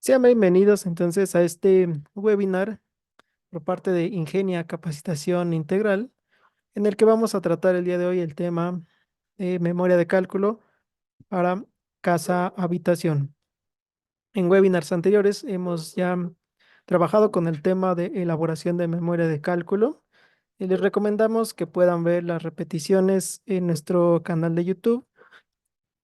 Sean bienvenidos entonces a este webinar por parte de Ingenia Capacitación Integral, en el que vamos a tratar el día de hoy el tema de memoria de cálculo para casa habitación. En webinars anteriores hemos ya trabajado con el tema de elaboración de memoria de cálculo y les recomendamos que puedan ver las repeticiones en nuestro canal de YouTube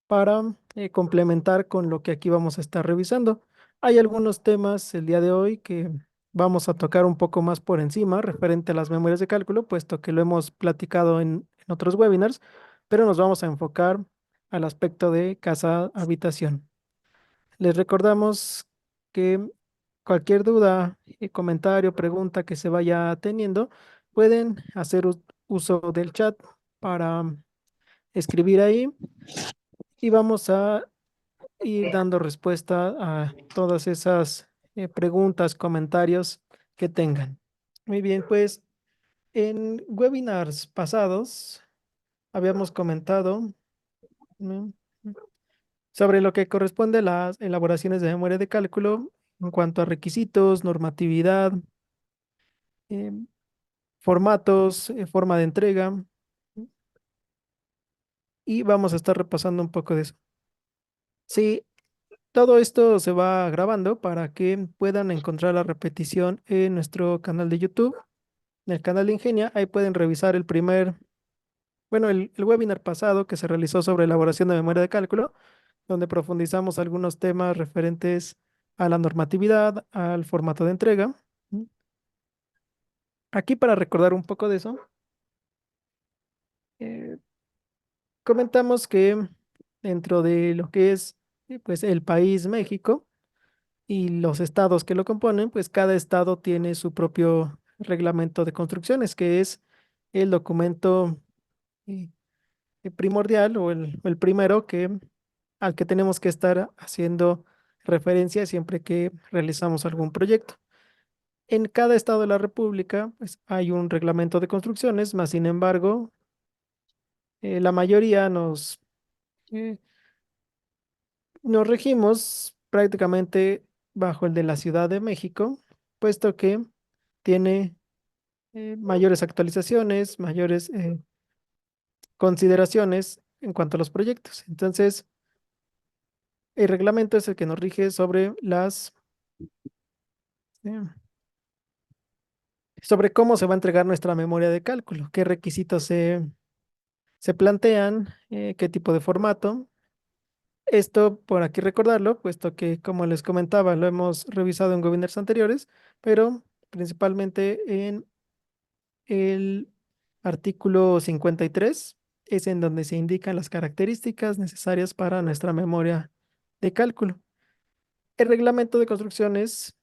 para complementar con lo que aquí vamos a estar revisando. Hay algunos temas el día de hoy que vamos a tocar un poco más por encima referente a las memorias de cálculo, puesto que lo hemos platicado en otros webinars, pero nos vamos a enfocar al aspecto de casa habitación. Les recordamos que cualquier duda, comentario, pregunta que se vaya teniendo, pueden hacer uso del chat para escribir ahí y vamos a ir dando respuesta a todas esas preguntas, comentarios que tengan. Muy bien, pues en webinars pasados habíamos comentado ¿no? sobre lo que corresponde a las elaboraciones de memoria de cálculo en cuanto a requisitos, normatividad, eh, formatos, forma de entrega, y vamos a estar repasando un poco de eso. Sí, todo esto se va grabando para que puedan encontrar la repetición en nuestro canal de YouTube, en el canal de Ingenia. Ahí pueden revisar el webinar pasado que se realizó sobre elaboración de memoria de cálculo, donde profundizamos algunos temas referentes a la normatividad, al formato de entrega. ¿Mm? Aquí para recordar un poco de eso, eh, comentamos que dentro de lo que es pues el país México, y los estados que lo componen, pues cada estado tiene su propio reglamento de construcciones, que es el documento eh, primordial o el primero al que tenemos que estar haciendo referencia siempre que realizamos algún proyecto. En cada estado de la República, pues hay un reglamento de construcciones, más sin embargo, la mayoría eh, nos regimos prácticamente bajo el de la Ciudad de México, puesto que tiene mayores actualizaciones, mayores consideraciones en cuanto a los proyectos. Entonces, el reglamento es el que nos rige eh, sobre cómo se va a entregar nuestra memoria de cálculo, qué requisitos se plantean, qué tipo de formato. Esto por aquí recordarlo, puesto que, como les comentaba, lo hemos revisado en webinars anteriores, pero principalmente en el artículo 53 es en donde se indican las características necesarias para nuestra memoria de cálculo. El reglamento de construcciones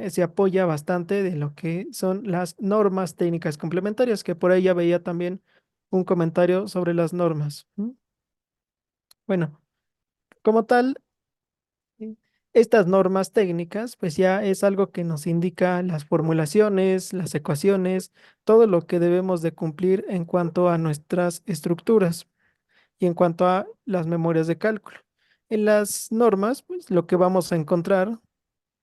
se apoya bastante de lo que son las normas técnicas complementarias, que por ahí ya veía también un comentario sobre las normas. Bueno, como tal, ¿sí? Estas normas técnicas, pues ya es algo que nos indica las formulaciones, las ecuaciones, todo lo que debemos de cumplir en cuanto a nuestras estructuras y en cuanto a las memorias de cálculo. En las normas, pues lo que vamos a encontrar,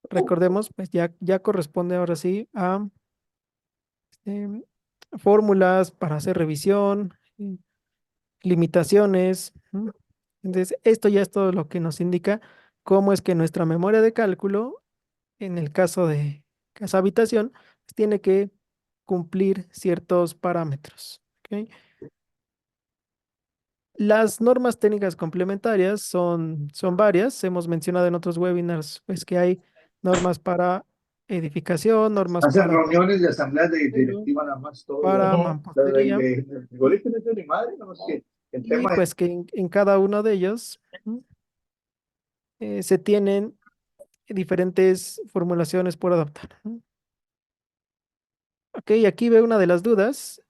recordemos, pues ya corresponde ahora sí a em, fórmulas para hacer revisión, limitaciones. Entonces, esto ya es todo lo que nos indica cómo es que nuestra memoria de cálculo, en el caso de casa habitación, pues, tiene que cumplir ciertos parámetros. ¿Ok? Las normas técnicas complementarias son varias. Hemos mencionado en otros webinars pues, que hay normas para edificación, normas Hacen para reuniones de asambleas de suelo, directiva nada más todo. para Ujú. mampostería, De colegio no es de mi madre, no es que el y tema de pues que en cada uno de ellos se tienen diferentes formulaciones por adoptar. Ok, aquí veo una de las dudas.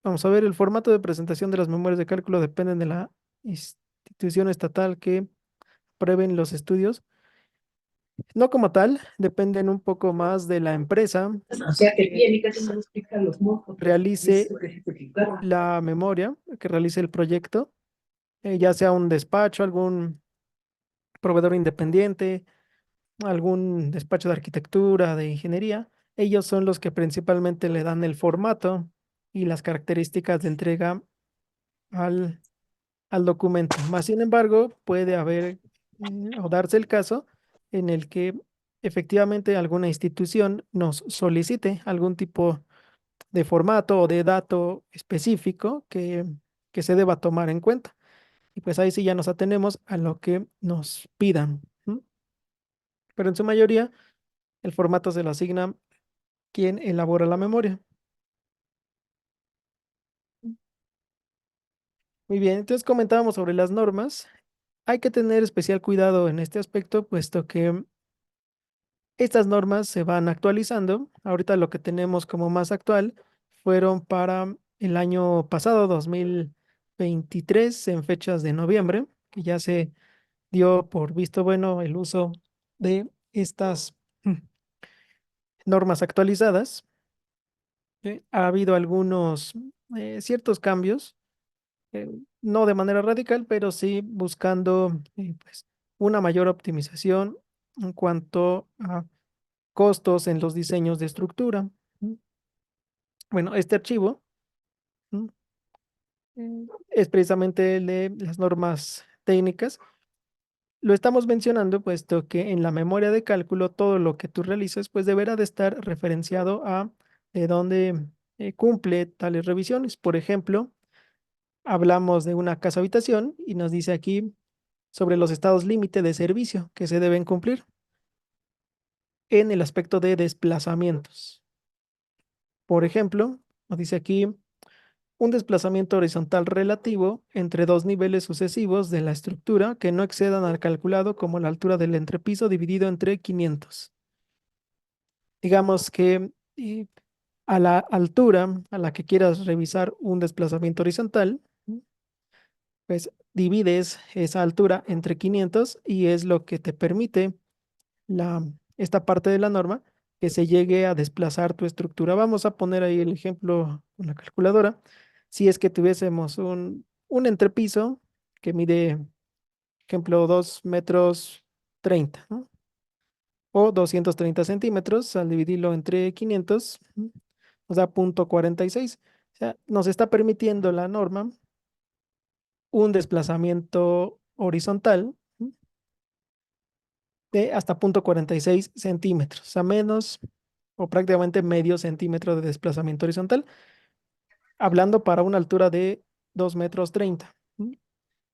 Vamos a ver, el formato de presentación de las memorias de cálculo depende de la institución estatal que prueben los estudios. No como tal, dependen un poco más de la empresa o sea, que que tiene casi no nos pican los mocos. realice Dice que claro. la memoria, que realice el proyecto, ya sea un despacho, algún proveedor independiente, algún despacho de arquitectura, de ingeniería. Ellos son los que principalmente le dan el formato y las características de entrega al, al documento. Más sin embargo, puede haber o darse el caso en el que efectivamente alguna institución nos solicite algún tipo de formato o de dato específico que se deba tomar en cuenta. Y pues ahí sí ya nos atenemos a lo que nos pidan. ¿M? Pero en su mayoría, el formato se lo asigna quien elabora la memoria. Muy bien, entonces comentábamos sobre las normas. Hay que tener especial cuidado en este aspecto, puesto que estas normas se van actualizando. Ahorita lo que tenemos como más actual fueron para el año pasado, 2023, en fechas de noviembre, que ya se dio por visto bueno el uso de estas normas actualizadas. Ha habido algunos ciertos cambios, no de manera radical, pero sí buscando pues, una mayor optimización en cuanto a costos en los diseños de estructura. ¿M? Bueno, este archivo ¿m? Es precisamente el de las normas técnicas. Lo estamos mencionando puesto que en la memoria de cálculo todo lo que tú realices pues deberá de estar referenciado a de dónde cumple tales revisiones. Por ejemplo, hablamos de una casa habitación y nos dice aquí sobre los estados límite de servicio que se deben cumplir en el aspecto de desplazamientos. Por ejemplo, nos dice aquí un desplazamiento horizontal relativo entre dos niveles sucesivos de la estructura que no excedan al calculado como la altura del entrepiso dividido entre 500. Digamos que a la altura a la que quieras revisar un desplazamiento horizontal, pues divides esa altura entre 500 y es lo que te permite esta parte de la norma que se llegue a desplazar tu estructura. Vamos a poner ahí el ejemplo con la calculadora. Si es que tuviésemos un entrepiso que mide, ejemplo, 2 metros 30, ¿no? O 230 centímetros, al dividirlo entre 500, nos da 0,46. O sea, nos está permitiendo la norma un desplazamiento horizontal de hasta 0,46 centímetros, o sea, menos o prácticamente medio centímetro de desplazamiento horizontal, hablando para una altura de 2 metros 30.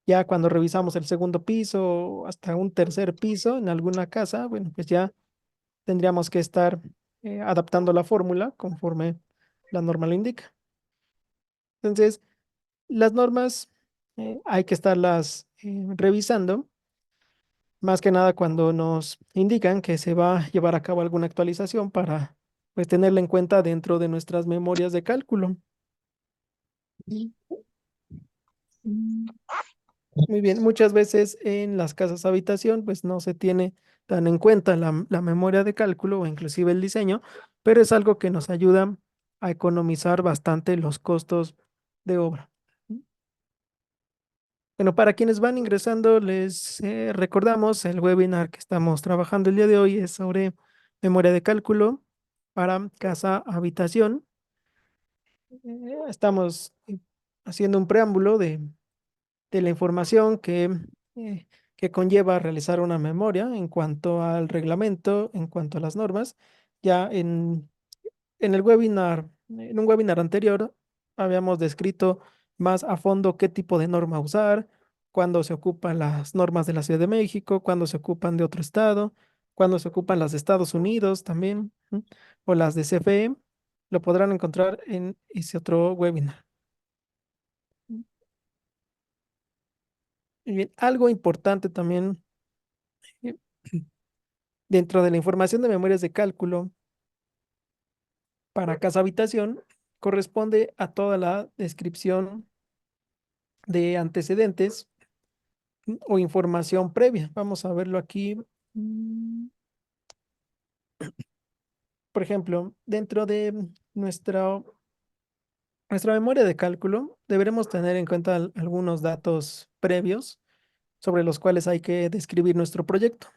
Ya cuando revisamos el segundo piso o hasta un tercer piso en alguna casa, bueno, pues ya tendríamos que estar adaptando la fórmula conforme la norma lo indica. Entonces, las normas hay que estarlas revisando, más que nada cuando nos indican que se va a llevar a cabo alguna actualización para pues tenerla en cuenta dentro de nuestras memorias de cálculo. Muy bien, muchas veces en las casas habitación pues no se tiene tan en cuenta la memoria de cálculo o inclusive el diseño, pero es algo que nos ayuda a economizar bastante los costos de obra. Bueno, para quienes van ingresando, les recordamos el webinar que estamos trabajando el día de hoy es sobre memoria de cálculo para casa habitación. Estamos haciendo un preámbulo de la información eh, que conlleva realizar una memoria en cuanto al reglamento, en cuanto a las normas. Ya en el webinar, en un webinar anterior, habíamos descrito más a fondo qué tipo de norma usar, cuándo se ocupan las normas de la Ciudad de México, cuándo se ocupan de otro estado, cuándo se ocupan las de Estados Unidos también, o las de CFE. Lo podrán encontrar en ese otro webinar. Y bien, algo importante también eh, dentro de la información de memorias de cálculo para casa habitación corresponde a toda la descripción de antecedentes o información previa. Vamos a verlo aquí. Mm, Por ejemplo, dentro de nuestra memoria de cálculo, deberemos tener en cuenta algunos datos previos sobre los cuales hay que describir nuestro proyecto.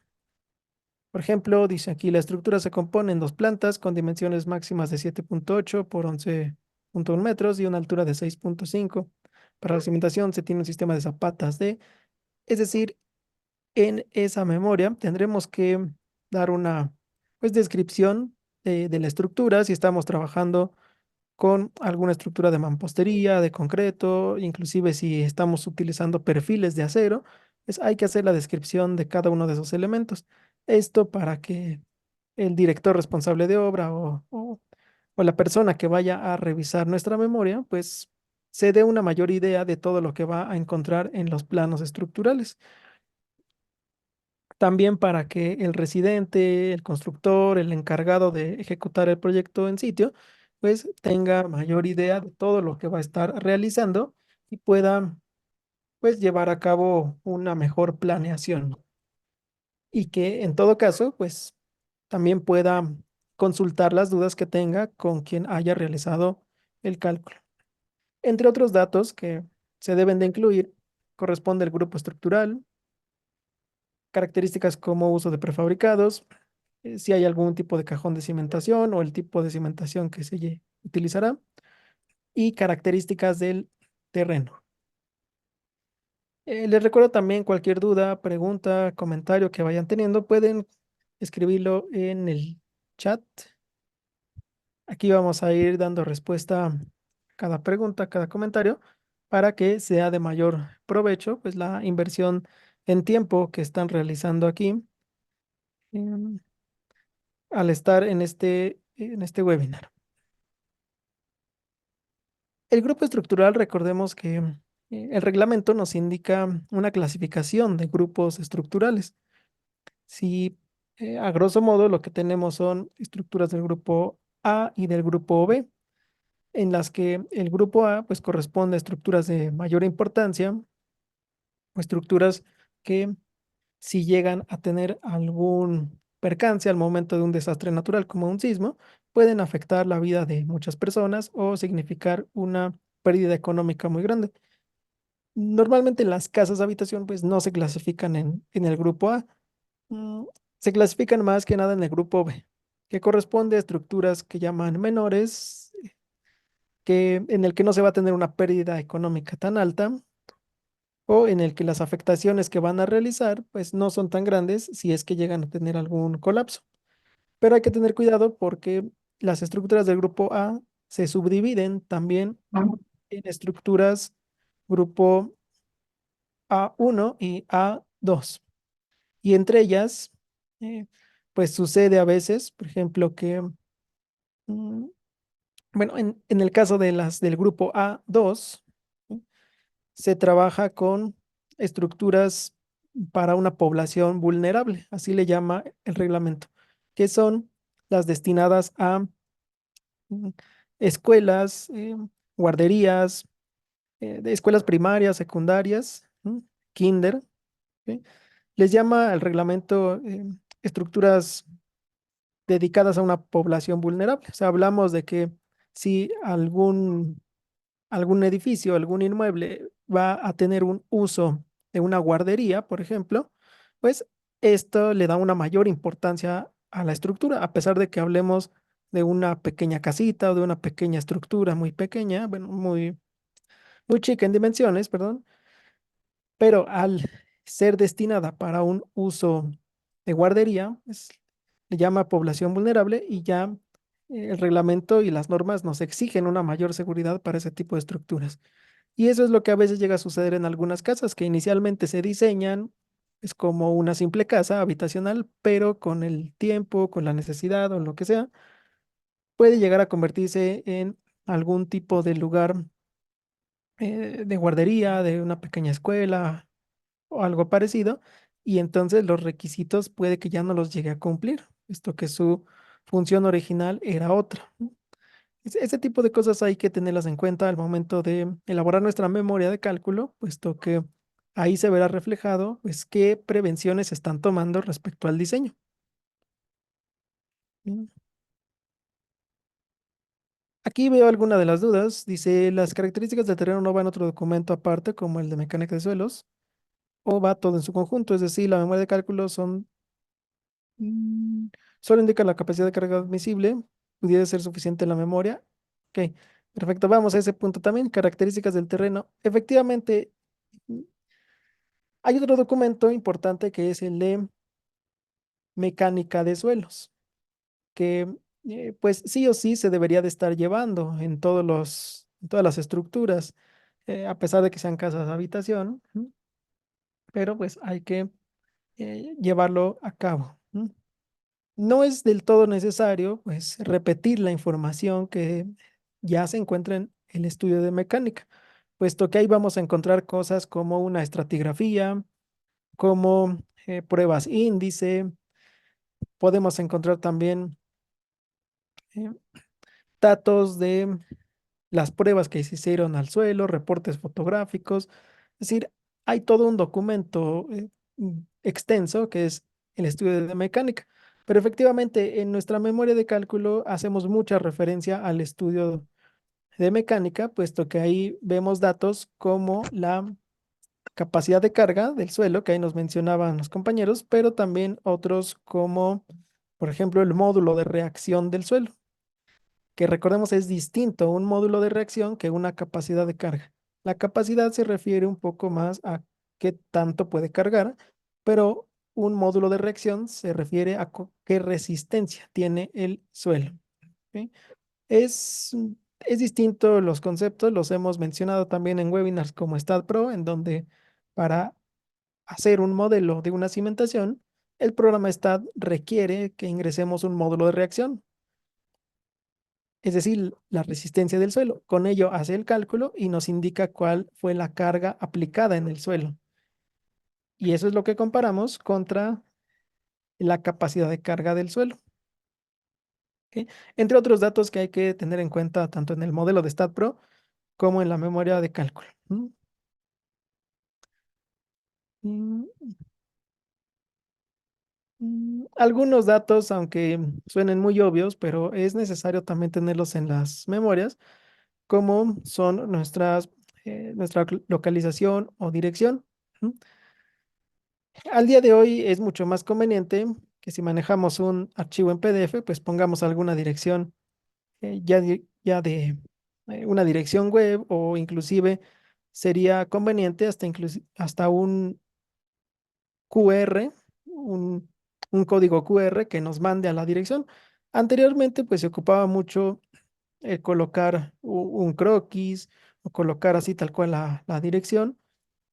Por ejemplo, dice aquí, la estructura se compone en dos plantas con dimensiones máximas de 7,8 por 11,1 metros y una altura de 6,5. Para la cimentación se tiene un sistema de zapatas de, es decir, en esa memoria tendremos que dar una pues, descripción de la estructura, si estamos trabajando con alguna estructura de mampostería, de concreto, inclusive si estamos utilizando perfiles de acero, pues hay que hacer la descripción de cada uno de esos elementos. Esto para que el director responsable de obra o la persona que vaya a revisar nuestra memoria, pues se dé una mayor idea de todo lo que va a encontrar en los planos estructurales. También para que el residente, el constructor, el encargado de ejecutar el proyecto en sitio, pues tenga mayor idea de todo lo que va a estar realizando y pueda pues llevar a cabo una mejor planeación y que en todo caso pues también pueda consultar las dudas que tenga con quien haya realizado el cálculo. Entre otros datos que se deben de incluir, corresponde el grupo estructural, características como uso de prefabricados, si hay algún tipo de cajón de cimentación o el tipo de cimentación que utilizará y características del terreno. Les recuerdo también cualquier duda, pregunta, comentario que vayan teniendo, pueden escribirlo en el chat. Aquí vamos a ir dando respuesta a cada pregunta, a cada comentario, para que sea de mayor provecho, pues la inversión en tiempo que están realizando aquí em, al estar en este webinar. El grupo estructural, recordemos que el reglamento nos indica una clasificación de grupos estructurales. Si a grosso modo lo que tenemos son estructuras del grupo A y del grupo B, en las que el grupo A pues corresponde a estructuras de mayor importancia o estructuras que si llegan a tener algún percance al momento de un desastre natural como un sismo, pueden afectar la vida de muchas personas o significar una pérdida económica muy grande. Normalmente las casas de habitación pues no se clasifican en el grupo A, mm, se clasifican más que nada en el grupo B, que corresponde a estructuras que llaman menores, en el que no se va a tener una pérdida económica tan alta o en el que las afectaciones que van a realizar pues no son tan grandes si es que llegan a tener algún colapso. Pero hay que tener cuidado porque las estructuras del grupo A se subdividen también en estructuras grupo A1 y A2. Y entre ellas, eh, pues sucede a veces, por ejemplo, que, mm, bueno, en el caso de las del grupo A2, ¿sí? Se trabaja con estructuras para una población vulnerable, así le llama el reglamento, que son las destinadas a mm, escuelas, guarderías, de escuelas primarias, secundarias, kinder, ¿sí? Les llama el reglamento estructuras dedicadas a una población vulnerable. O sea, hablamos de que si algún edificio, algún inmueble va a tener un uso de una guardería, por ejemplo, pues esto le da una mayor importancia a la estructura, a pesar de que hablemos de una pequeña casita o de una pequeña estructura muy pequeña, bueno, muy chica en dimensiones, perdón, pero al ser destinada para un uso de guardería, pues, le llama población vulnerable y ya el reglamento y las normas nos exigen una mayor seguridad para ese tipo de estructuras. Y eso es lo que a veces llega a suceder en algunas casas que inicialmente se diseñan, es como una simple casa habitacional, pero con el tiempo, con la necesidad o lo que sea, puede llegar a convertirse en algún tipo de lugar de guardería, de una pequeña escuela o algo parecido, y entonces los requisitos puede que ya no los llegue a cumplir, puesto que su función original era otra. ¿No? Ese tipo de cosas hay que tenerlas en cuenta al momento de elaborar nuestra memoria de cálculo, puesto que ahí se verá reflejado, pues, qué prevenciones se están tomando respecto al diseño. Bien. Aquí veo alguna de las dudas. Dice, las características del terreno no van en otro documento aparte, como el de mecánica de suelos, o va todo en su conjunto, es decir, la memoria de cálculo son Mm, Solo indica la capacidad de carga admisible. Pudiera ser suficiente la memoria. Ok, perfecto. Vamos a ese punto también. Características del terreno. Efectivamente, mm, hay otro documento importante que es el de mecánica de suelos, que pues sí o sí se debería de estar llevando en todas las estructuras, a pesar de que sean casas de habitación, pero pues hay que llevarlo a cabo. No es del todo necesario, pues, repetir la información que ya se encuentra en el estudio de mecánica, puesto que ahí vamos a encontrar cosas como una estratigrafía, como pruebas índice, podemos encontrar también eh, datos de las pruebas que se hicieron al suelo, reportes fotográficos, es decir, hay todo un documento extenso que es el estudio de mecánica. Pero efectivamente, en nuestra memoria de cálculo hacemos mucha referencia al estudio de mecánica, puesto que ahí vemos datos como la capacidad de carga del suelo, que ahí nos mencionaban los compañeros, pero también otros como, por ejemplo, el módulo de reacción del suelo, que recordemos es distinto un módulo de reacción que una capacidad de carga. La capacidad se refiere un poco más a qué tanto puede cargar, pero un módulo de reacción se refiere a qué resistencia tiene el suelo. ¿Ok? Es, es distinto los conceptos, los hemos mencionado también en webinars como StatPro, en donde para hacer un modelo de una cimentación, el programa Stat requiere que ingresemos un módulo de reacción, es decir, la resistencia del suelo. Con ello hace el cálculo y nos indica cuál fue la carga aplicada en el suelo. Y eso es lo que comparamos contra la capacidad de carga del suelo. ¿Ok? Entre otros datos que hay que tener en cuenta tanto en el modelo de StatPro como en la memoria de cálculo. Mm, Algunos datos, aunque suenen muy obvios, pero es necesario también tenerlos en las memorias, como son nuestra localización o dirección. ¿M? Al día de hoy es mucho más conveniente que si manejamos un archivo en PDF, pues pongamos alguna dirección ya de una dirección web, o inclusive sería conveniente hasta un QR, un código QR que nos mande a la dirección. Anteriormente, pues se ocupaba mucho colocar un croquis o colocar así tal cual la dirección,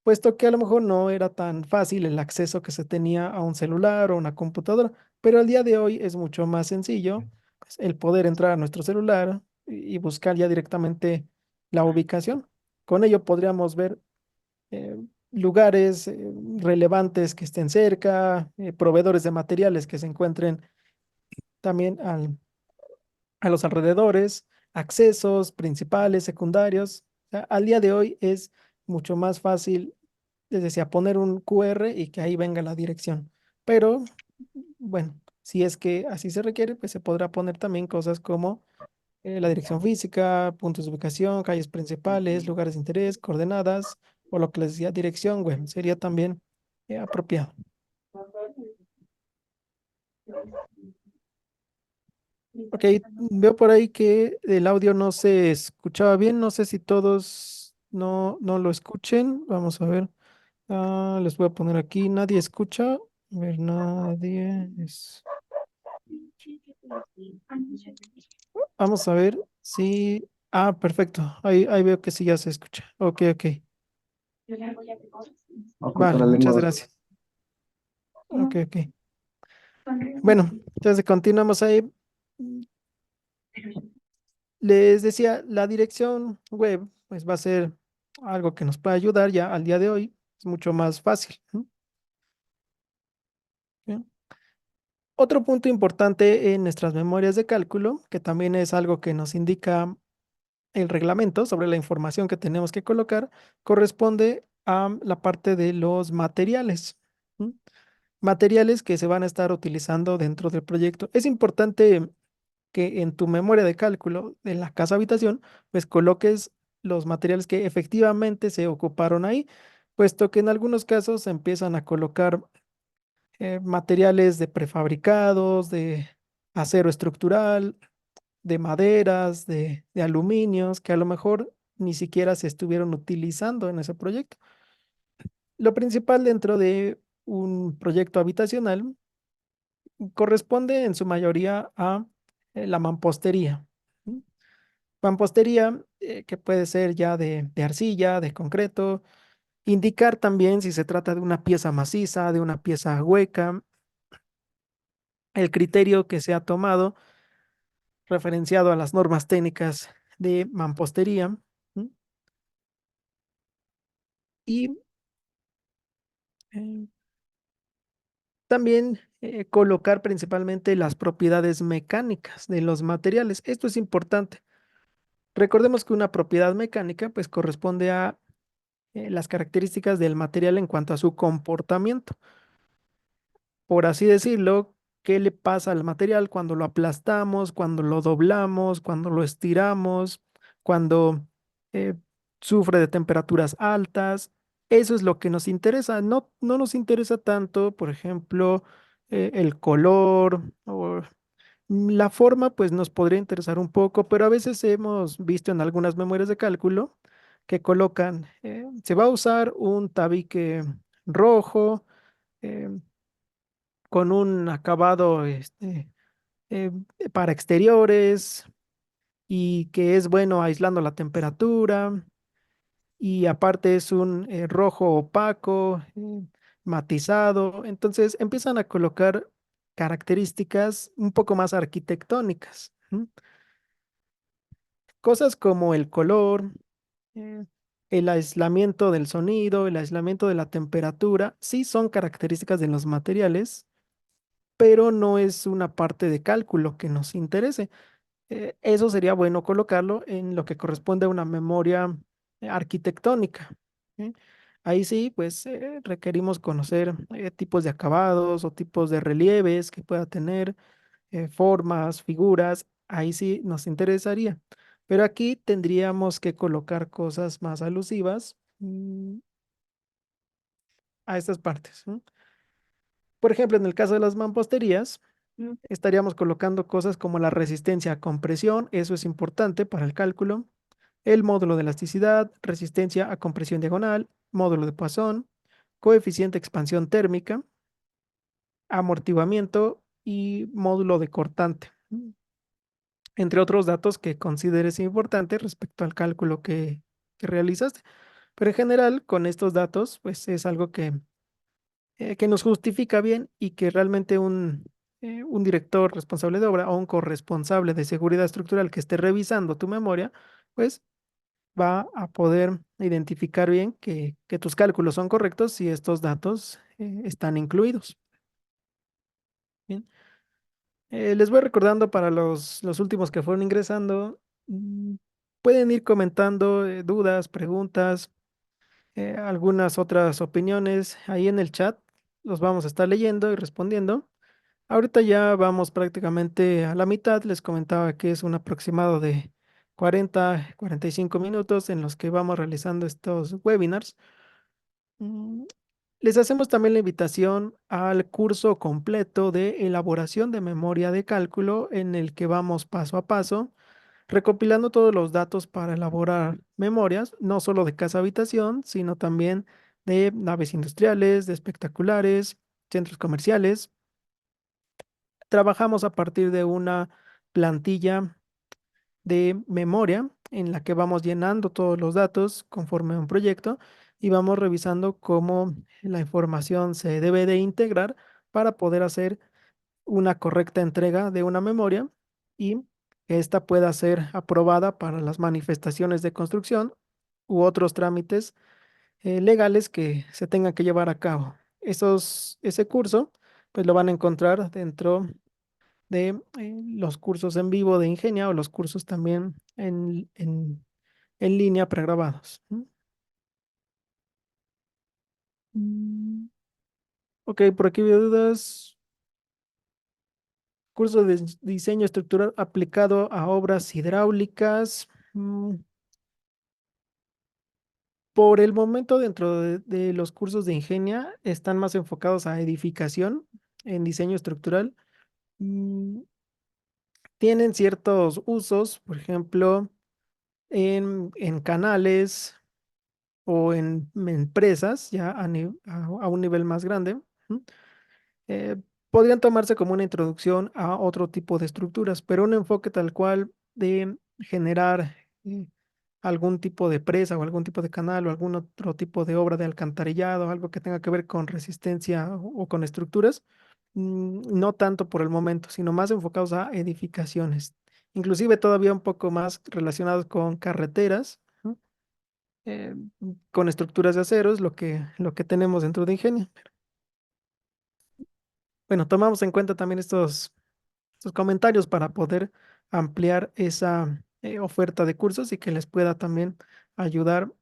puesto que a lo mejor no era tan fácil el acceso que se tenía a un celular o una computadora, pero al día de hoy es mucho más sencillo, pues, el poder entrar a nuestro celular y buscar ya directamente la ubicación. Con ello podríamos ver eh, lugares relevantes que estén cerca, proveedores de materiales que se encuentren también a los alrededores, accesos principales, secundarios. Al día de hoy es mucho más fácil, les decía, poner un QR y que ahí venga la dirección. Pero bueno, si es que así se requiere, pues se podrá poner también cosas como la dirección física, puntos de ubicación, calles principales, lugares de interés, coordenadas, o lo que les decía, dirección web, sería también apropiado. Ok, veo por ahí que el audio no se escuchaba bien, no sé si todos no lo escuchen, vamos a ver. Les voy a poner aquí, nadie escucha, a ver, nadie es... Vamos a ver si... perfecto, ahí veo que sí ya se escucha. Ok, ok, Vamos con vale, la muchas lengua. gracias. Ok, ok. Bueno, entonces continuamos ahí. Les decía, la dirección web pues va a ser algo que nos puede ayudar ya al día de hoy. Es mucho más fácil. ¿No? Bien. Otro punto importante en nuestras memorias de cálculo, que también es algo que nos indica el reglamento sobre la información que tenemos que colocar, corresponde a la parte de los materiales. ¿No? Materiales que se van a estar utilizando dentro del proyecto. Es importante que en tu memoria de cálculo, en la casa habitación, pues coloques los materiales que efectivamente se ocuparon ahí, puesto que en algunos casos se empiezan a colocar materiales de prefabricados, de acero estructural, de maderas, de aluminios, que a lo mejor ni siquiera se estuvieron utilizando en ese proyecto. Lo principal dentro de un proyecto habitacional corresponde en su mayoría a la mampostería. ¿M? Mampostería que puede ser ya de arcilla, de concreto, indicar también si se trata de una pieza maciza, de una pieza hueca, el criterio que se ha tomado referenciado a las normas técnicas de mampostería. ¿M? Y eh, también colocar principalmente las propiedades mecánicas de los materiales. Esto es importante. Recordemos que una propiedad mecánica pues corresponde a las características del material en cuanto a su comportamiento. Por así decirlo, ¿qué le pasa al material cuando lo aplastamos, cuando lo doblamos, cuando lo estiramos, cuando eh, sufre de temperaturas altas? Eso es lo que nos interesa. No, no nos interesa tanto, por ejemplo, el color o la forma, pues nos podría interesar un poco, pero a veces hemos visto en algunas memorias de cálculo que colocan, se va a usar un tabique rojo, eh, con un acabado eh, para exteriores y que es bueno aislando la temperatura y aparte es un rojo opaco, matizado. Entonces empiezan a colocar características un poco más arquitectónicas. ¿M? Cosas como el color, eh, el aislamiento del sonido, el aislamiento de la temperatura, sí son características de los materiales, pero no es una parte de cálculo que nos interese. Eso sería bueno colocarlo en lo que corresponde a una memoria arquitectónica. ¿Sí? Ahí sí, pues requerimos conocer tipos de acabados o tipos de relieves que pueda tener, formas, figuras. Ahí sí nos interesaría. Pero aquí tendríamos que colocar cosas más alusivas a estas partes. ¿No? Por ejemplo, en el caso de las mamposterías, estaríamos colocando cosas como la resistencia a compresión, eso es importante para el cálculo, el módulo de elasticidad, resistencia a compresión diagonal, módulo de Poisson, coeficiente de expansión térmica, amortiguamiento y módulo de cortante, entre otros datos que consideres importantes respecto al cálculo que realizaste. Pero en general, con estos datos, pues es algo que nos justifica bien y que realmente un director responsable de obra o un corresponsable de seguridad estructural que esté revisando tu memoria, pues va a poder identificar bien que tus cálculos son correctos si estos datos están incluidos. Bien. Les voy recordando para los últimos que fueron ingresando, mm, pueden ir comentando dudas, preguntas, algunas otras opiniones ahí en el chat. Los vamos a estar leyendo y respondiendo. Ahorita ya vamos prácticamente a la mitad. Les comentaba que es un aproximado de 45 minutos en los que vamos realizando estos webinars. Mm, Les hacemos también la invitación al curso completo de elaboración de memoria de cálculo en el que vamos paso a paso, recopilando todos los datos para elaborar memorias, no solo de casa habitación, sino también de naves industriales, de espectaculares, centros comerciales. Trabajamos a partir de una plantilla de memoria en la que vamos llenando todos los datos conforme a un proyecto y vamos revisando cómo la información se debe de integrar para poder hacer una correcta entrega de una memoria y que ésta pueda ser aprobada para las manifestaciones de construcción u otros trámites legales que se tengan que llevar a cabo. Ese curso, pues lo van a encontrar dentro de los cursos en vivo de Ingenia o los cursos también en línea pregrabados. ¿M? Mm, Ok, por aquí veo dudas. Curso de diseño estructural aplicado a obras hidráulicas. Por el momento, dentro de los cursos de Ingenia, están más enfocados a edificación en diseño estructural. Mm, Tienen ciertos usos, por ejemplo, en canales o en empresas ya a un nivel más grande. ¿M? eh, Podrían tomarse como una introducción a otro tipo de estructuras, pero un enfoque tal cual de generar algún tipo de presa o algún tipo de canal o algún otro tipo de obra de alcantarillado, algo que tenga que ver con resistencia o con estructuras, no tanto por el momento, sino más enfocados a edificaciones, inclusive todavía un poco más relacionados con carreteras. ¿No? eh, con estructuras de acero es lo que tenemos dentro de Ingenio. Bueno, tomamos en cuenta también estos comentarios para poder ampliar esa oferta de cursos y que les pueda también ayudar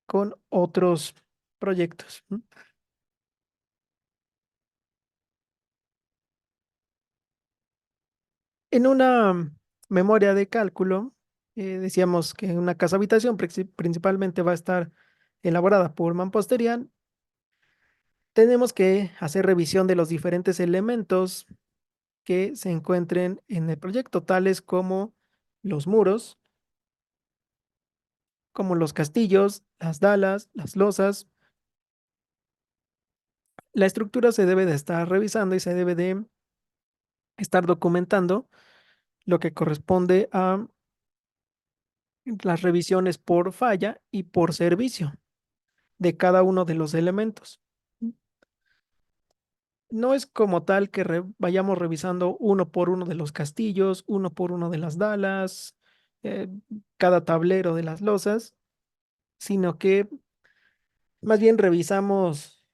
con otros proyectos. ¿M? En una memoria de cálculo, decíamos que una casa habitación principalmente va a estar elaborada por mampostería. Tenemos que hacer revisión de los diferentes elementos que se encuentren en el proyecto, tales como los muros, como los castillos, las dalas, las losas. La estructura se debe de estar revisando y se debe de estar documentando lo que corresponde a las revisiones por falla y por servicio de cada uno de los elementos. No es como tal que vayamos revisando uno por uno de los castillos, uno por uno de las dalas, eh, cada tablero de las losas, sino que más bien revisamos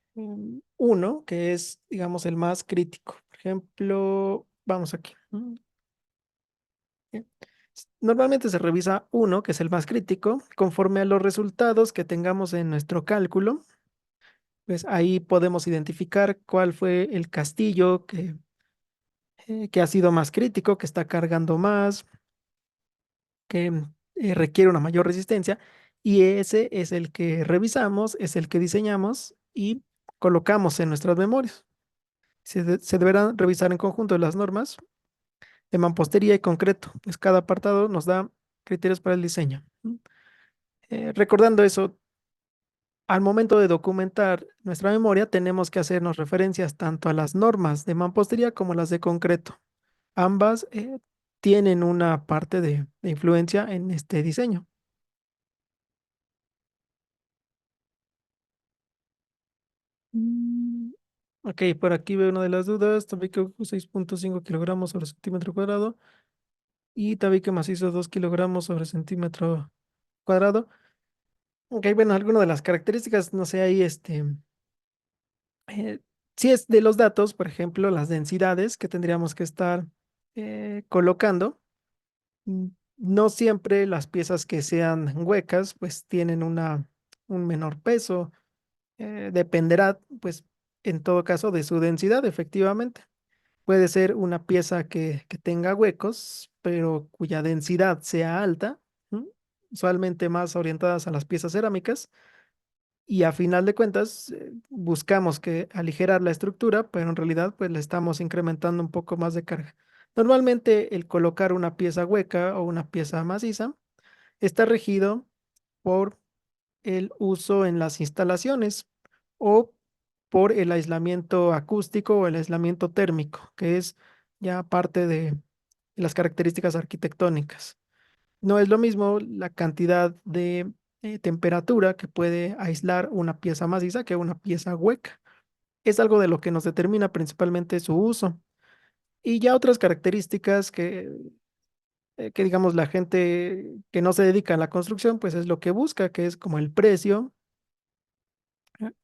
uno que es, digamos, el más crítico. Por ejemplo, vamos aquí. Bien. Normalmente se revisa uno, que es el más crítico, conforme a los resultados que tengamos en nuestro cálculo. Pues ahí podemos identificar cuál fue el castillo que ha sido más crítico, que está cargando más, que requiere una mayor resistencia. Y ese es el que revisamos, es el que diseñamos y colocamos en nuestras memorias. Se deberán revisar en conjunto las normas de mampostería y concreto, pues cada apartado nos da criterios para el diseño. Recordando eso, al momento de documentar nuestra memoria, tenemos que hacernos referencias tanto a las normas de mampostería como las de concreto. Ambas tienen una parte de influencia en este diseño. Mm, Ok, por aquí veo una de las dudas. Tabique 6,5 kilogramos sobre centímetro cuadrado y tabique macizo 2 kilogramos sobre centímetro cuadrado. Ok, bueno, algunas de las características, no sé, ahí si es de los datos, por ejemplo, las densidades que tendríamos que estar colocando. mm, No siempre las piezas que sean huecas, pues tienen un menor peso. Dependerá, pues, en todo caso, de su densidad, efectivamente. Puede ser una pieza que tenga huecos, pero cuya densidad sea alta, ¿m? Usualmente más orientadas a las piezas cerámicas, y a final de cuentas buscamos que aligerar la estructura, pero en realidad pues le estamos incrementando un poco más de carga. Normalmente el colocar una pieza hueca o una pieza maciza está regido por el uso en las instalaciones o por el aislamiento acústico o el aislamiento térmico, que es ya parte de las características arquitectónicas. No es lo mismo la cantidad de temperatura que puede aislar una pieza maciza que una pieza hueca. Es algo de lo que nos determina principalmente su uso. Y ya otras características que digamos la gente que no se dedica a la construcción, pues es lo que busca, que es como el precio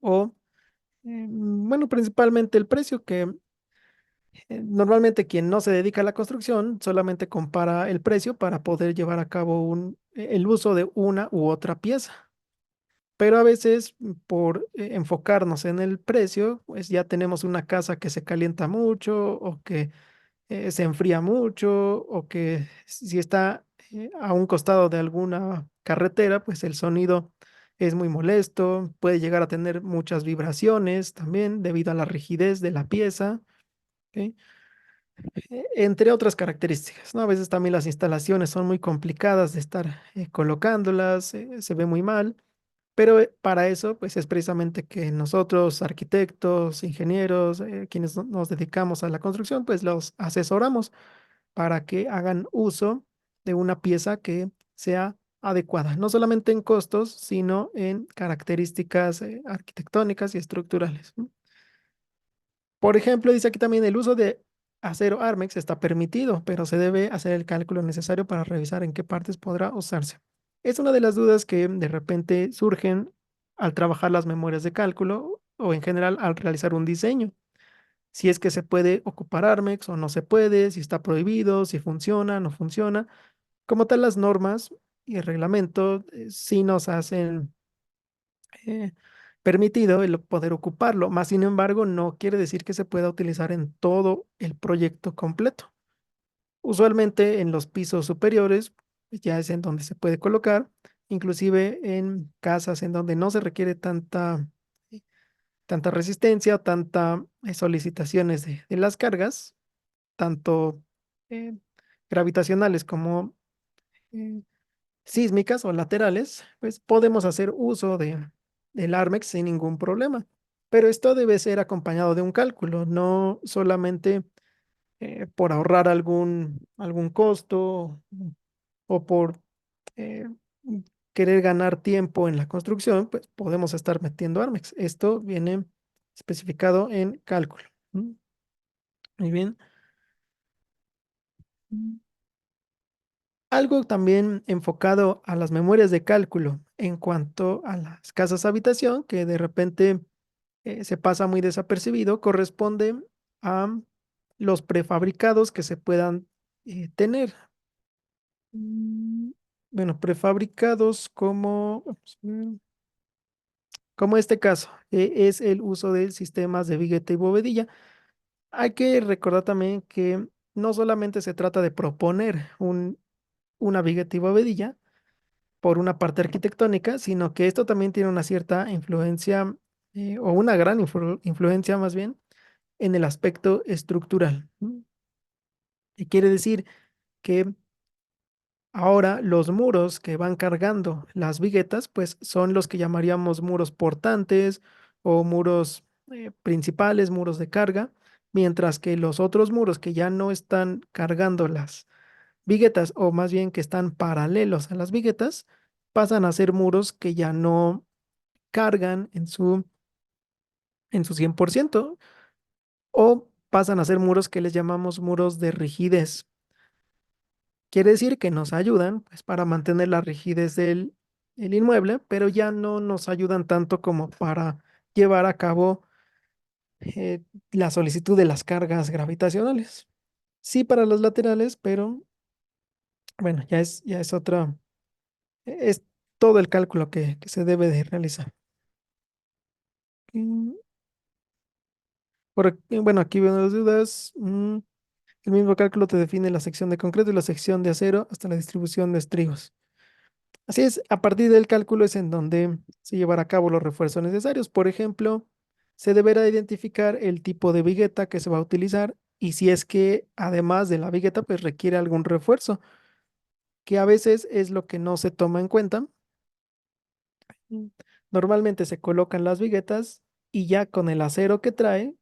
o, bueno, principalmente el precio, que normalmente quien no se dedica a la construcción solamente compara el precio para poder llevar a cabo el uso de una u otra pieza. Pero a veces por enfocarnos en el precio, pues ya tenemos una casa que se calienta mucho o que se enfría mucho o que si está a un costado de alguna carretera, pues el sonido es muy molesto, puede llegar a tener muchas vibraciones también debido a la rigidez de la pieza, ¿ok? Entre otras características, ¿no? A veces también las instalaciones son muy complicadas de estar colocándolas, se ve muy mal, pero para eso, pues es precisamente que nosotros, arquitectos, ingenieros, quienes nos dedicamos a la construcción, pues los asesoramos para que hagan uso de una pieza que sea adecuada, no solamente en costos, sino en características arquitectónicas y estructurales, ¿no? Por ejemplo, dice aquí también el uso de acero Armex está permitido, pero se debe hacer el cálculo necesario para revisar en qué partes podrá usarse. Es una de las dudas que de repente surgen al trabajar las memorias de cálculo o en general al realizar un diseño. Si es que se puede ocupar Armex o no se puede, si está prohibido, si funciona, no funciona. Como tal, las normas y el reglamento sí nos hacen eh, permitido el poder ocuparlo, más sin embargo, no quiere decir que se pueda utilizar en todo el proyecto completo. Usualmente en los pisos superiores pues, ya es en donde se puede colocar, inclusive en casas en donde no se requiere tanta resistencia, tanta solicitaciones de las cargas, tanto eh, gravitacionales como eh, sísmicas o laterales, pues podemos hacer uso del Armex sin ningún problema. Pero esto debe ser acompañado de un cálculo, no solamente por ahorrar algún costo o por eh, querer ganar tiempo en la construcción, pues podemos estar metiendo Armex. Esto viene especificado en cálculo. ¿Mm? Muy bien. Algo también enfocado a las memorias de cálculo en cuanto a las casas habitación, que de repente se pasa muy desapercibido, corresponde a los prefabricados que se puedan tener. Mm, Bueno, prefabricados como este caso, es el uso de sistemas de vigueta y bovedilla. Hay que recordar también que no solamente se trata de proponer una vigueta y bovedilla, por una parte arquitectónica, sino que esto también tiene una cierta influencia, o una gran influencia más bien, en el aspecto estructural. ¿M? Y quiere decir que ahora los muros que van cargando las viguetas, pues son los que llamaríamos muros portantes o muros principales, muros de carga, mientras que los otros muros que ya no están cargando las viguetas, o más bien que están paralelos a las viguetas, pasan a ser muros que ya no cargan en su 100% o pasan a ser muros que les llamamos muros de rigidez. Quiere decir que nos ayudan pues, para mantener la rigidez del el inmueble, pero ya no nos ayudan tanto como para llevar a cabo eh, la solicitud de las cargas gravitacionales. Sí para los laterales, pero bueno, ya es otra, es todo el cálculo que se debe de realizar. Mm, bueno, aquí veo las dudas. El mismo cálculo te define la sección de concreto y la sección de acero hasta la distribución de estribos. Así es, a partir del cálculo es en donde se llevará a cabo los refuerzos necesarios. Por ejemplo, se deberá identificar el tipo de vigueta que se va a utilizar y si es que además de la vigueta, pues requiere algún refuerzo, que a veces es lo que no se toma en cuenta. Mm. Normalmente se colocan las viguetas y ya con el acero que trae,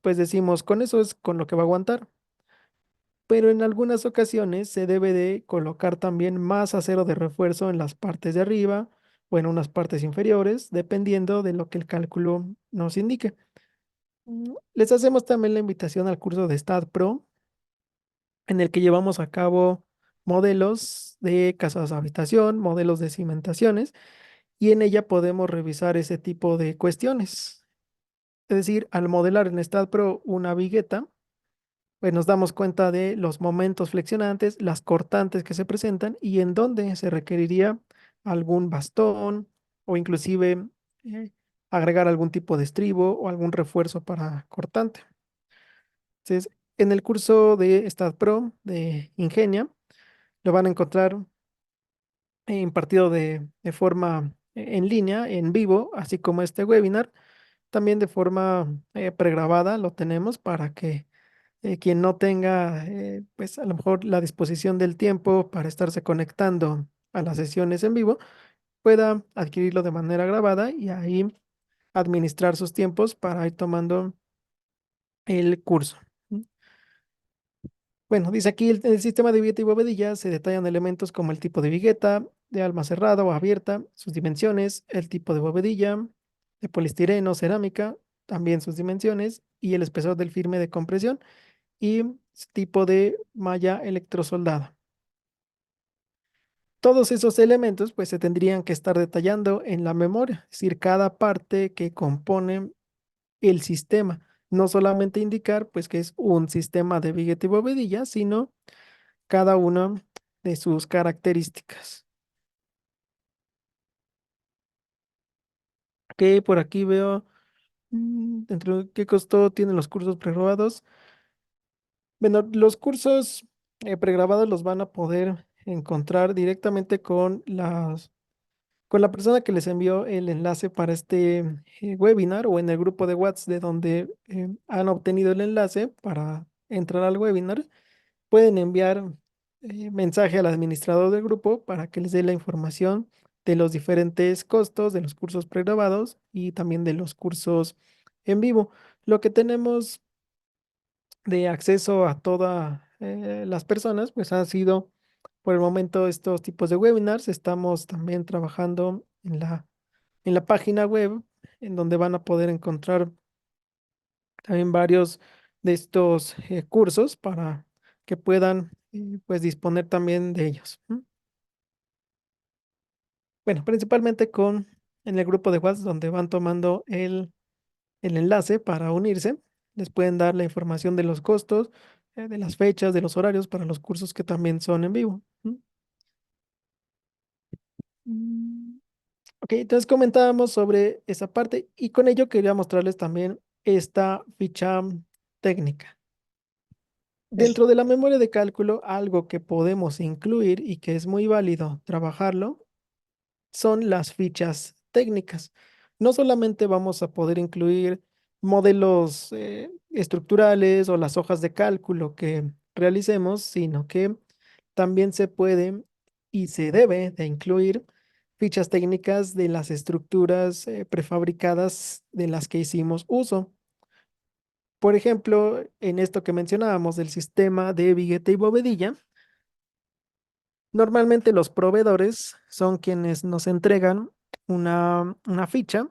pues decimos, con eso es con lo que va a aguantar. Pero en algunas ocasiones se debe de colocar también más acero de refuerzo en las partes de arriba o en unas partes inferiores, dependiendo de lo que el cálculo nos indique. Les hacemos también la invitación al curso de StatPro, en el que llevamos a cabo modelos de casas de habitación, modelos de cimentaciones, y en ella podemos revisar ese tipo de cuestiones. Es decir, al modelar en StatPro una vigueta, pues nos damos cuenta de los momentos flexionantes, las cortantes que se presentan y en dónde se requeriría algún bastón o inclusive eh, agregar algún tipo de estribo o algún refuerzo para cortante. Entonces, en el curso de StatPro de Ingenia lo van a encontrar impartido de forma en línea, en vivo, así como este webinar, también de forma pregrabada lo tenemos para que quien no tenga, pues a lo mejor la disposición del tiempo para estarse conectando a las sesiones en vivo, pueda adquirirlo de manera grabada y ahí administrar sus tiempos para ir tomando el curso. ¿Mm? Bueno, dice aquí el sistema de vigueta y bovedilla se detallan elementos como el tipo de vigueta, de alma cerrada o abierta, sus dimensiones, el tipo de bovedilla, de poliestireno, cerámica, también sus dimensiones y el espesor del firme de compresión y tipo de malla electrosoldada. Todos esos elementos pues se tendrían que estar detallando en la memoria, es decir, cada parte que compone el sistema. No solamente indicar pues que es un sistema de vigueta y bovedilla, sino cada una de sus características. Que por aquí veo dentro de qué costó tienen los cursos pregrabados. Bueno, los cursos pregrabados los van a poder encontrar directamente con la persona que les envió el enlace para este webinar o en el grupo de WhatsApp de donde han obtenido el enlace para entrar al webinar. Pueden enviar mensaje al administrador del grupo para que les dé la información de los diferentes costos de los cursos pregrabados y también de los cursos en vivo. Lo que tenemos de acceso a todas las personas, pues ha sido por el momento estos tipos de webinars. Estamos también trabajando en la página web en donde van a poder encontrar también varios de estos cursos para que puedan pues disponer también de ellos. ¿M? Bueno, principalmente con en el grupo de WhatsApp donde van tomando el enlace para unirse, les pueden dar la información de los costos, de las fechas, de los horarios para los cursos que también son en vivo. ¿M? Mm, Ok, entonces comentábamos sobre esa parte y con ello quería mostrarles también esta ficha técnica. Dentro de la memoria de cálculo, algo que podemos incluir y que es muy válido trabajarlo son las fichas técnicas. No solamente vamos a poder incluir modelos estructurales o las hojas de cálculo que realicemos, sino que también se puede y se debe de incluir fichas técnicas de las estructuras prefabricadas de las que hicimos uso. Por ejemplo, en esto que mencionábamos del sistema de Vigueta y Bovedilla, normalmente los proveedores son quienes nos entregan una ficha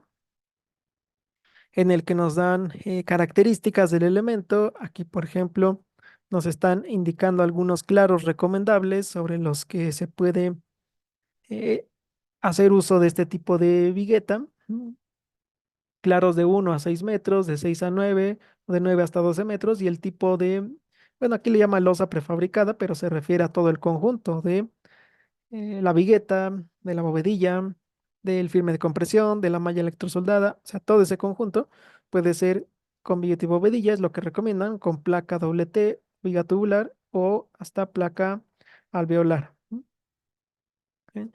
en el que nos dan características del elemento. Aquí, por ejemplo, nos están indicando algunos claros recomendables sobre los que se puede eh, hacer uso de este tipo de vigueta. Claros de 1 a 6 metros, de 6 a 9, de 9 hasta 12 metros, y el tipo de, bueno, aquí le llama losa prefabricada, pero se refiere a todo el conjunto de la vigueta, de la bovedilla, del firme de compresión, de la malla electrosoldada, o sea, todo ese conjunto puede ser con vigueta y bovedilla, es lo que recomiendan, con placa doble T, viga tubular o hasta placa alveolar. ¿Ok?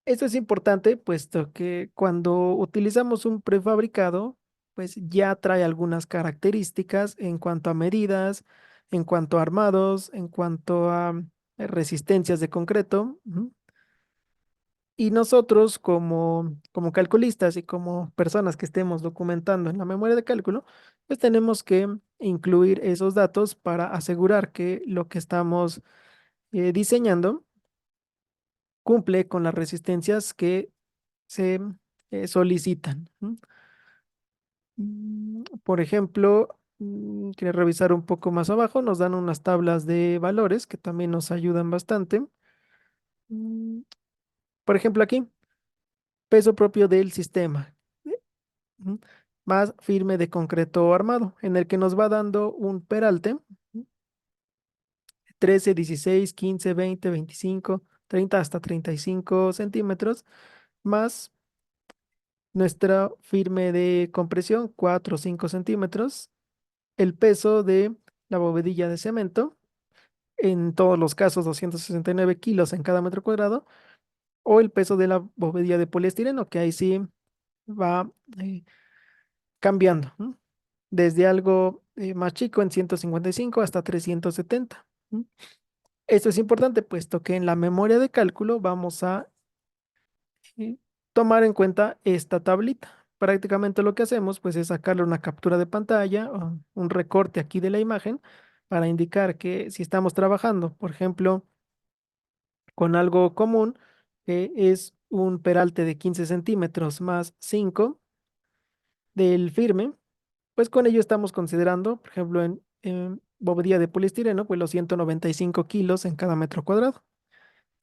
Esto es importante, puesto que cuando utilizamos un prefabricado, pues ya trae algunas características en cuanto a medidas, en cuanto a armados, en cuanto a resistencias de concreto. Ujú. Y nosotros como calculistas y como personas que estemos documentando en la memoria de cálculo, pues tenemos que incluir esos datos para asegurar que lo que estamos diseñando cumple con las resistencias que se solicitan. ¿M? Por ejemplo, quieres revisar un poco más abajo, nos dan unas tablas de valores que también nos ayudan bastante. Mm, Por ejemplo, aquí, peso propio del sistema, ¿m? Más firme de concreto armado, en el que nos va dando un peralte, ¿m? 13, 16, 15, 20, 25, 30 hasta 35 centímetros, más nuestra firme de compresión, 4 o 5 centímetros, el peso de la bovedilla de cemento, en todos los casos 269 kilos en cada metro cuadrado, o el peso de la bovedilla de poliestireno, que ahí sí va cambiando, ¿no? Desde algo más chico en 155 hasta 370. ¿No? Esto es importante, puesto que en la memoria de cálculo vamos a y tomar en cuenta esta tablita. Prácticamente lo que hacemos pues es sacarle una captura de pantalla o un recorte aquí de la imagen para indicar que si estamos trabajando, por ejemplo, con algo común, que es un peralte de 15 centímetros más 5 del firme, pues con ello estamos considerando, por ejemplo, en bobedilla de poliestireno, pues los 195 kilos en cada metro cuadrado.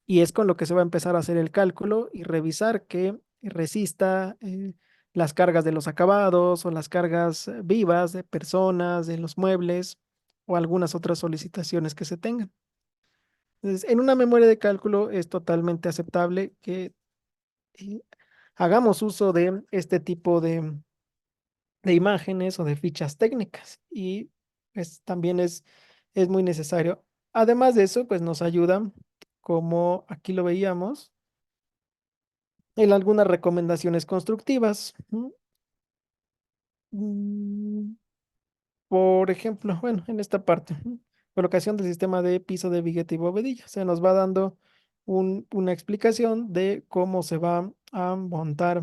Y es con lo que se va a empezar a hacer el cálculo y revisar que resista las cargas de los acabados o las cargas vivas de personas, de los muebles o algunas otras solicitaciones que se tengan. Entonces, en una memoria de cálculo es totalmente aceptable que eh, hagamos uso de este tipo de imágenes o de fichas técnicas y pues también es muy necesario. Además de eso, pues nos ayuda, como aquí lo veíamos, en algunas recomendaciones constructivas. ¿No? Mm, Por ejemplo, bueno, en esta parte, ¿no? Colocación del sistema de piso de vigueta y bovedilla. Se nos va dando una explicación de cómo se va a montar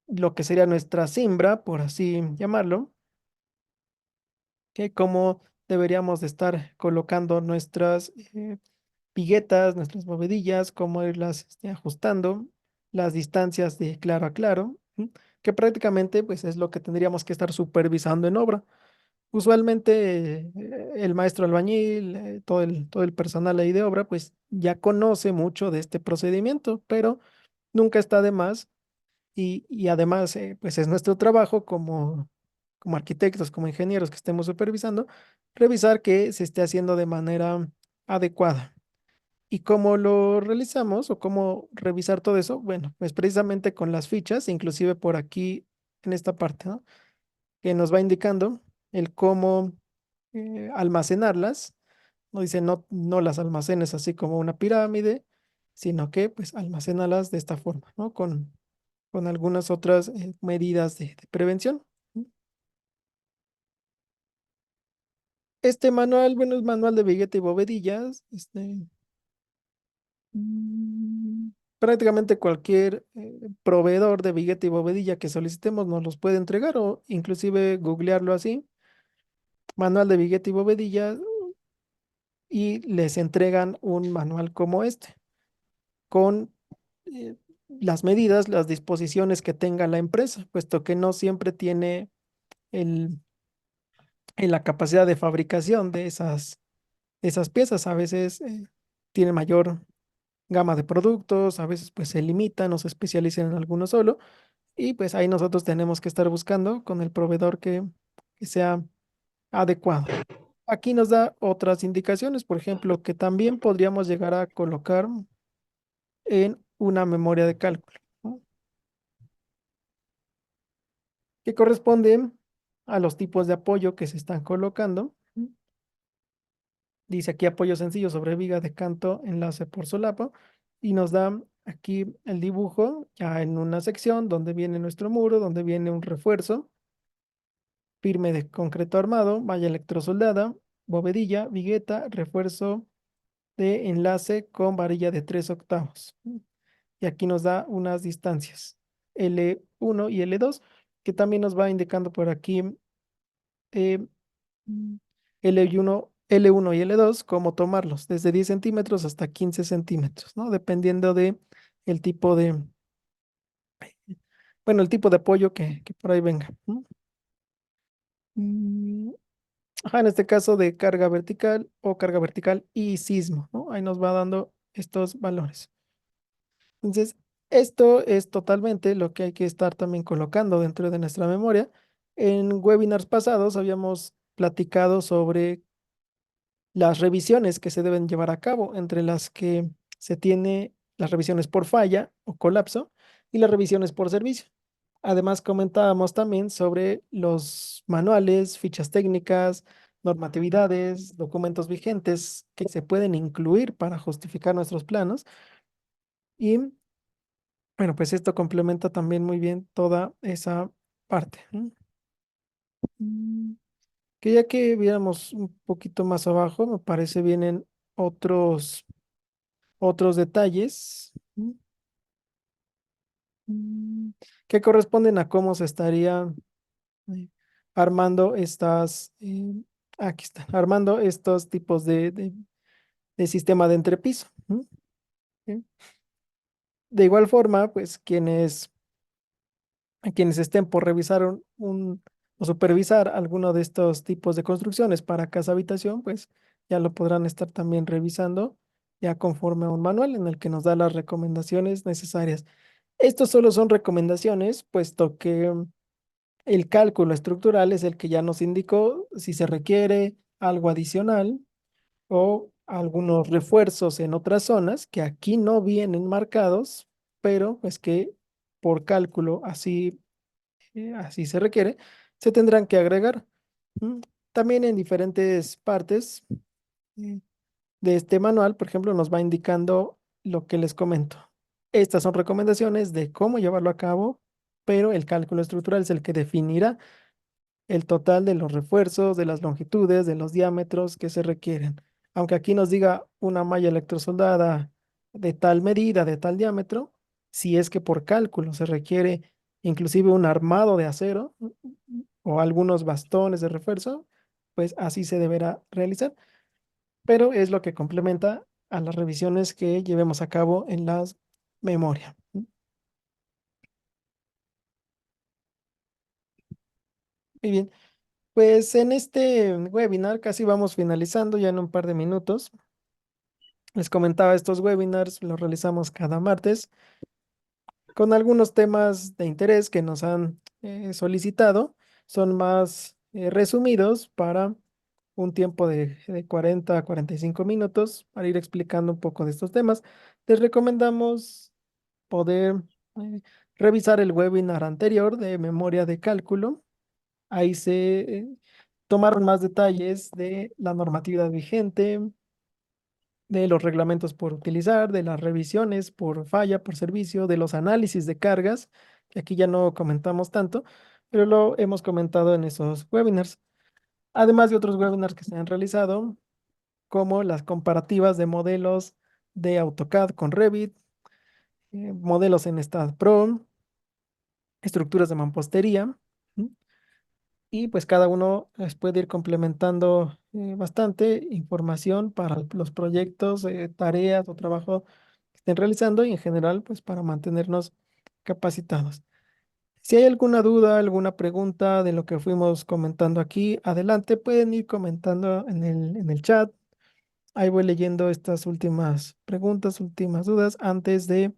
lo que sería nuestra cimbra, por así llamarlo, que cómo deberíamos de estar colocando nuestras viguetas, nuestras bovedillas, cómo irlas ajustando, las distancias de claro a claro, ¿sí? Que prácticamente pues es lo que tendríamos que estar supervisando en obra. Usualmente el maestro albañil, todo el personal ahí de obra, pues ya conoce mucho de este procedimiento, pero nunca está de más y además pues es nuestro trabajo como arquitectos, como ingenieros que estemos supervisando, revisar que se esté haciendo de manera adecuada. ¿Y cómo lo realizamos o cómo revisar todo eso? Bueno, pues precisamente con las fichas, inclusive por aquí en esta parte, ¿no? Que nos va indicando el cómo almacenarlas. No dice no las almacenes así como una pirámide, sino que pues almacénalas de esta forma, ¿no? Con algunas otras medidas de prevención. Este manual, bueno, es manual de vigueta y bovedillas. Prácticamente cualquier proveedor de billete y bovedilla que solicitemos nos los puede entregar o inclusive googlearlo así, manual de billete y bovedilla, y les entregan un manual como este, con eh, las medidas, las disposiciones que tenga la empresa, puesto que no siempre tiene el, la capacidad de fabricación de esas piezas. A veces tiene mayor gama de productos, a veces pues se limitan o se especializan en alguno solo. Y pues ahí nosotros tenemos que estar buscando con el proveedor que sea adecuado. Aquí nos da otras indicaciones, por ejemplo, que también podríamos llegar a colocar en una memoria de cálculo, ¿no? Que corresponde a los tipos de apoyo que se están colocando. ¿No? Dice aquí apoyo sencillo sobre viga de canto, enlace por solapa, y nos da aquí el dibujo ya en una sección donde viene nuestro muro, donde viene un refuerzo firme de concreto armado, malla electrosoldada, bovedilla, vigueta, refuerzo de enlace con varilla de 3/8. Y aquí nos da unas distancias, L1 y L2, que también nos va indicando por aquí eh, mm, L1 y L2, cómo tomarlos, desde 10 centímetros hasta 15 centímetros, ¿no? Dependiendo de el tipo bueno, el tipo de apoyo que por ahí venga. ¿No? Mm, Ajá, en este caso de carga vertical y sismo, ¿no? Ahí nos va dando estos valores. Entonces, esto es totalmente lo que hay que estar también colocando dentro de nuestra memoria. En webinars pasados habíamos platicado sobre las revisiones que se deben llevar a cabo, entre las que se tiene las revisiones por falla o colapso y las revisiones por servicio. Además, comentábamos también sobre los manuales, fichas técnicas, normatividades, documentos vigentes que se pueden incluir para justificar nuestros planos. Y bueno, pues esto complementa también muy bien toda esa parte, ¿no? Mm, Que ya que viéramos un poquito más abajo, me parece vienen otros, otros detalles, ¿no? Mm, que corresponden a cómo se estaría eh, armando estas, aquí está, armando estos tipos de sistema de entrepiso, ¿no? ¿Sí? De igual forma, pues quienes estén por revisar o supervisar alguno de estos tipos de construcciones para casa habitación, pues ya lo podrán estar también revisando ya conforme a un manual en el que nos da las recomendaciones necesarias. Estos solo son recomendaciones, puesto que el cálculo estructural es el que ya nos indicó si se requiere algo adicional o algunos refuerzos en otras zonas que aquí no vienen marcados, pero pues que por cálculo así se requiere, se tendrán que agregar. ¿M? También en diferentes partes eh, de este manual, por ejemplo, nos va indicando lo que les comento. Estas son recomendaciones de cómo llevarlo a cabo, pero el cálculo estructural es el que definirá el total de los refuerzos, de las longitudes, de los diámetros que se requieren. Aunque aquí nos diga una malla electrosoldada de tal medida, de tal diámetro, si es que por cálculo se requiere inclusive un armado de acero o algunos bastones de refuerzo, pues así se deberá realizar. Pero es lo que complementa a las revisiones que llevemos a cabo en las memorias. Muy bien, pues en este webinar casi vamos finalizando ya en un par de minutos. Les comentaba, estos webinars los realizamos cada martes con algunos temas de interés que nos han solicitado. Son más resumidos para un tiempo de 40 a 45 minutos para ir explicando un poco de estos temas. Les recomendamos poder eh, revisar el webinar anterior de memoria de cálculo. Ahí se tomaron más detalles de la normatividad vigente, de los reglamentos por utilizar, de las revisiones por falla, por servicio, de los análisis de cargas, que aquí ya no comentamos tanto, pero lo hemos comentado en esos webinars. Además de otros webinars que se han realizado, como las comparativas de modelos de AutoCAD con Revit, modelos en StatPro, estructuras de mampostería. ¿M? Y pues cada uno les puede ir complementando bastante información para los proyectos, tareas o trabajo que estén realizando y en general pues para mantenernos capacitados. Si hay alguna duda, alguna pregunta de lo que fuimos comentando aquí, adelante, pueden ir comentando en el chat. Ahí voy leyendo estas últimas preguntas, últimas dudas antes de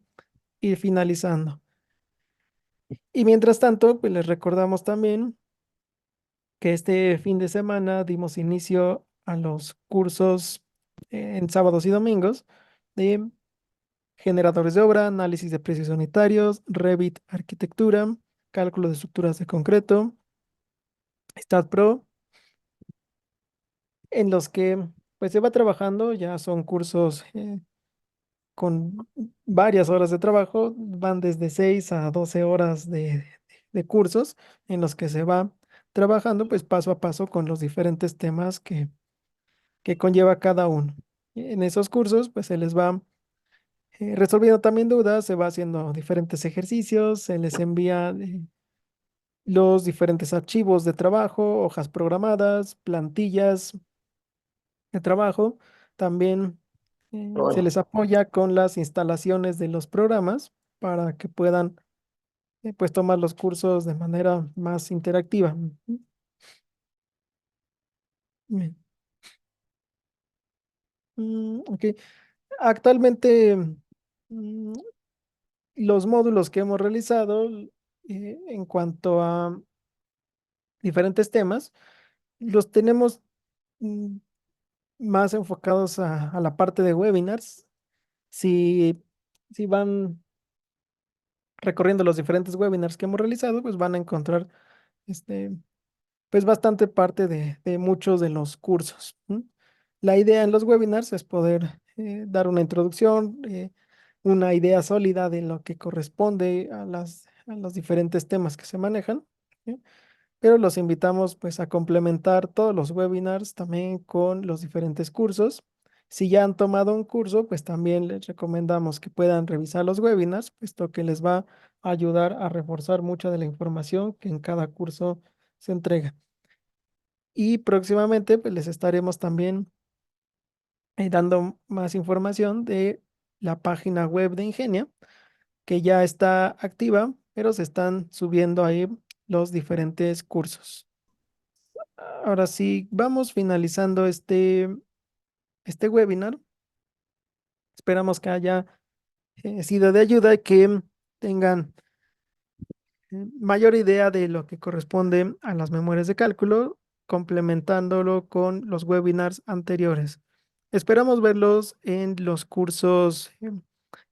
ir finalizando. Y mientras tanto, pues les recordamos también que este fin de semana dimos inicio a los cursos en sábados y domingos de generadores de obra, análisis de precios unitarios, Revit arquitectura, cálculo de estructuras de concreto, StatPro, en los que pues se va trabajando, ya son cursos con varias horas de trabajo, van desde 6 a 12 horas de cursos en los que se va trabajando pues paso a paso con los diferentes temas que conlleva cada uno. En esos cursos, pues se les va resolviendo también dudas, se va haciendo diferentes ejercicios, se les envía los diferentes archivos de trabajo, hojas programadas, plantillas de trabajo. También se les apoya con las instalaciones de los programas para que puedan pues tomar los cursos de manera más interactiva. Ujú. Bien. Ok. Actualmente, mm, los módulos que hemos realizado en cuanto a diferentes temas, los tenemos mm, más enfocados a la parte de webinars. Si, si van recorriendo los diferentes webinars que hemos realizado, pues van a encontrar este, pues bastante parte de muchos de los cursos. ¿M? La idea en los webinars es poder dar una introducción, una idea sólida de lo que corresponde a los diferentes temas que se manejan. ¿Sí? Pero los invitamos pues a complementar todos los webinars también con los diferentes cursos. Si ya han tomado un curso, pues también les recomendamos que puedan revisar los webinars, puesto que les va a ayudar a reforzar mucha de la información que en cada curso se entrega. Y próximamente pues les estaremos también dando más información de la página web de Ingenia, que ya está activa, pero se están subiendo ahí los diferentes cursos. Ahora sí, vamos finalizando este webinar. Esperamos que haya sido de ayuda y que tengan mayor idea de lo que corresponde a las memorias de cálculo, complementándolo con los webinars anteriores. Esperamos verlos en los cursos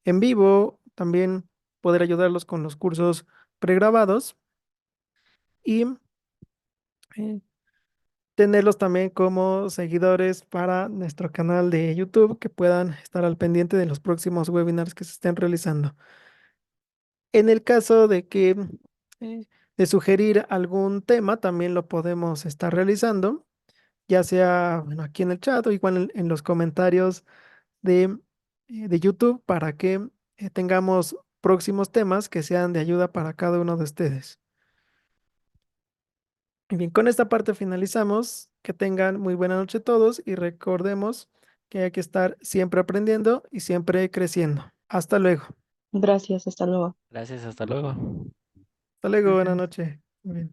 en vivo, también poder ayudarlos con los cursos pregrabados y eh, tenerlos también como seguidores para nuestro canal de YouTube, que puedan estar al pendiente de los próximos webinars que se estén realizando. En el caso de que eh, de sugerir algún tema, también lo podemos estar realizando, ya sea bueno, aquí en el chat o igual en los comentarios de YouTube para que tengamos próximos temas que sean de ayuda para cada uno de ustedes. Y bien, con esta parte finalizamos. Que tengan muy buena noche todos y recordemos que hay que estar siempre aprendiendo y siempre creciendo. Hasta luego. Gracias, hasta luego. Gracias, hasta luego. Hasta luego, buena noche. Muy bien.